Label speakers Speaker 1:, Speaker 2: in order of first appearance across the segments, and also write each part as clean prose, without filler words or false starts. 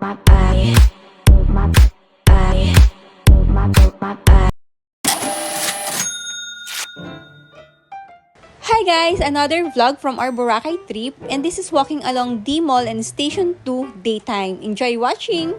Speaker 1: my body, move my body, move my body.
Speaker 2: Hi guys! Another vlog from our Boracay trip, and this is walking along D Mall and Station 2 daytime. Enjoy watching!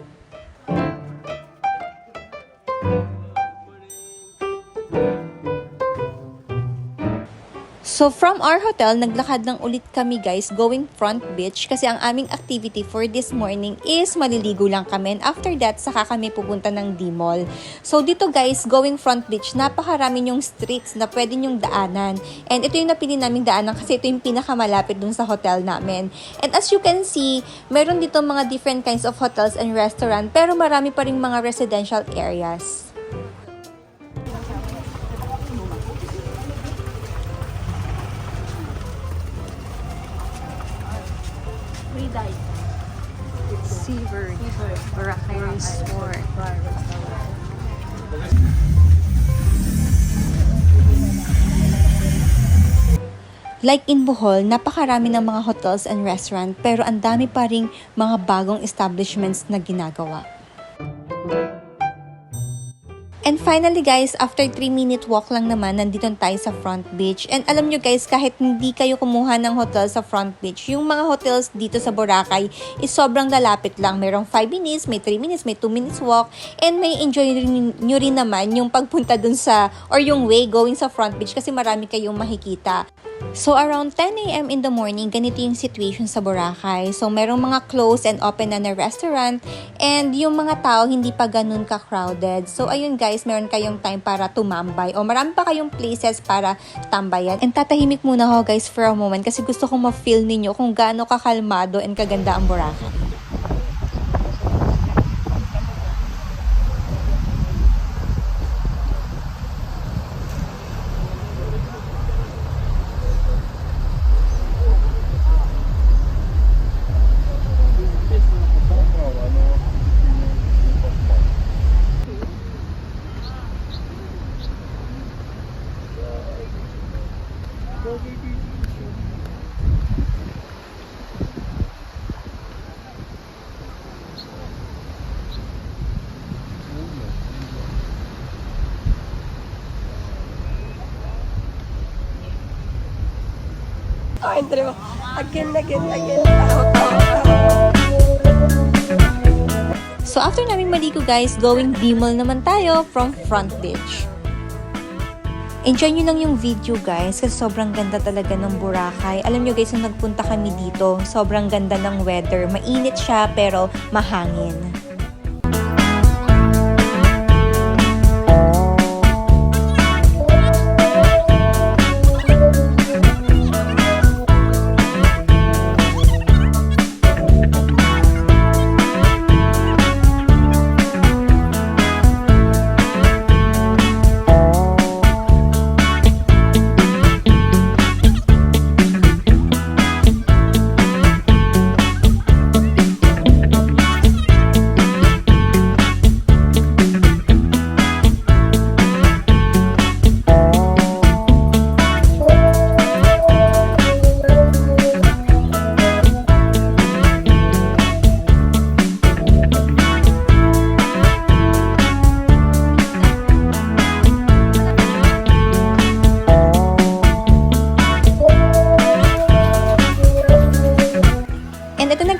Speaker 2: So from our hotel, naglakad ng ulit kami guys going front beach kasi ang aming activity for this morning is maliligo lang kami, and after that saka kami pupunta ng D-Mall. So dito guys, going front beach, napakarami yung streets na pwede nyong daanan, and ito yung napili naming daanan kasi ito yung pinakamalapit dun sa hotel namin. And as you can see, meron dito mga different kinds of hotels and restaurant, pero marami pa ring mga residential areas. Seabird, Boracay Resort. Like in Bohol, napakarami ng mga hotels and restaurant, pero ang dami pa ring mga bagong establishments na ginagawa. And finally guys, after 3-minute walk lang naman, nandito tayo sa front beach. And alam nyo guys, kahit hindi kayo kumuha ng hotel sa front beach, yung mga hotels dito sa Boracay is sobrang lalapit lang. Merong 5 minutes, may 3 minutes, may 2 minutes walk. And may enjoy nyo rin naman yung pagpunta dun sa, or yung way going sa front beach kasi marami kayong makikita. So around 10 a.m. in the morning, ganito yung situation sa Boracay. So merong mga closed and open na restaurant, and yung mga tao hindi pa ganun ka-crowded. So ayun guys, meron kayong time para tumambay, o marami pa kayong places para tambayan. And tatahimik muna ako guys for a moment kasi gusto kong ma-feel ninyo kung gaano kakalmado and kaganda ang Boracay.
Speaker 3: Entre mo, again.
Speaker 2: So after namin maligo guys, going D-Mall naman tayo from front beach. Enjoy nyo lang yung video guys kasi sobrang ganda talaga ng Boracay. Alam nyo guys, nung nagpunta kami dito, sobrang ganda ng weather. Mainit siya pero mahangin.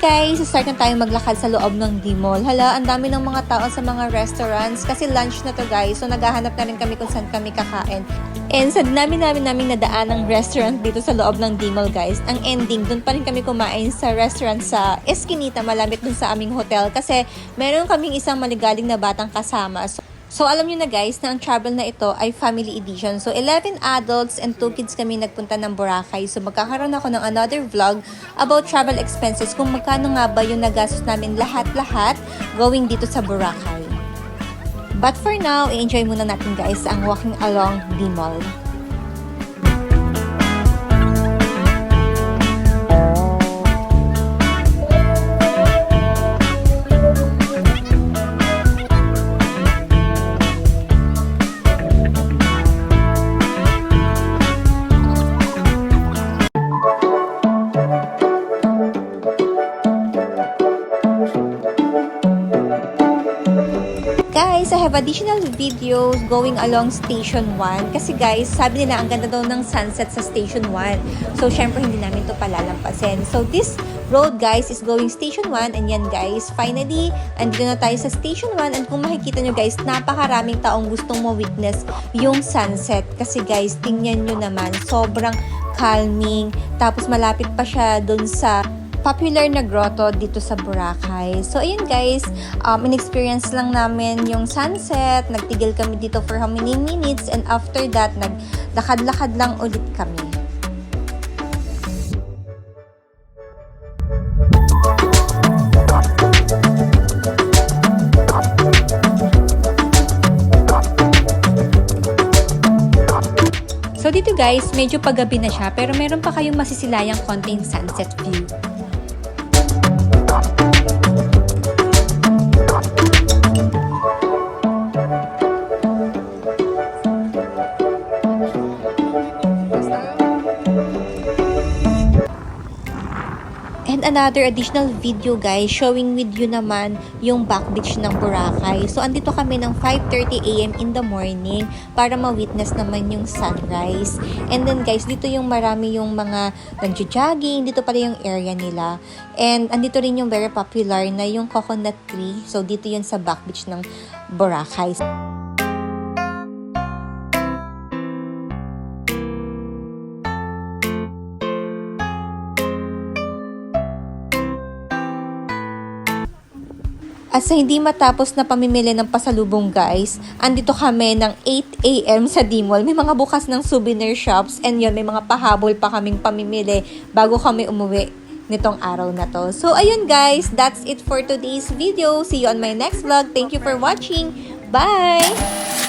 Speaker 2: Guys, start na tayo maglakad sa loob ng D-Mall. Hala, ang dami ng mga tao sa mga restaurants kasi lunch na to guys. So naghahanap na rin kami kung saan kami kakain. And sa namin nadaan ng restaurant dito sa loob ng D-Mall guys, ang ending, dun pa rin kami kumain sa restaurant sa Eskinita, malapit dun sa aming hotel kasi meron kaming isang maligaling na batang kasama. So alam nyo na guys na ang travel na ito ay family edition. So 11 adults and 2 kids kami nagpunta ng Boracay. So magkakaroon ako ng another vlog about travel expenses, kung magkano nga ba yung nagastos namin lahat-lahat going dito sa Boracay. But for now, i-enjoy muna natin guys ang walking along D-Mall. guys, I have additional videos going along Station 1. Kasi guys, sabi nila ang ganda daw ng sunset sa Station 1. So, syempre hindi namin to palalampasin. So, this road guys is going Station 1. And yan guys, finally, andito na tayo sa Station 1. And kung makikita nyo guys, napakaraming taong gustong ma-witness yung sunset. Kasi guys, tingnan nyo naman, sobrang calming. Tapos malapit pa siya dun sa popular na grotto dito sa Boracay. So, ayun guys, in-experience lang namin yung sunset. Nagtigil kami dito for how many minutes and after that, naglakad-lakad lang ulit kami. So, dito guys, medyo paggabi na siya pero meron pa kayong masisilayang konting sunset view. And another additional video guys, showing with you naman yung back beach ng Boracay. So, andito kami ng 5:30 AM in the morning para ma-witness naman yung sunrise. And then guys, dito yung marami yung mga nagjo-jogging, dito pala yung area nila. And andito rin yung very popular na yung coconut tree. So, dito yun sa back beach ng Boracay. At sa hindi matapos na pamimili ng pasalubong guys, andito kami ng 8 AM sa D-Mall. May mga bukas ng souvenir shops and yun, may mga pahabol pa kaming pamimili bago kami umuwi nitong araw na to. So ayun guys, that's it for today's video. See you on my next vlog. Thank you for watching. Bye!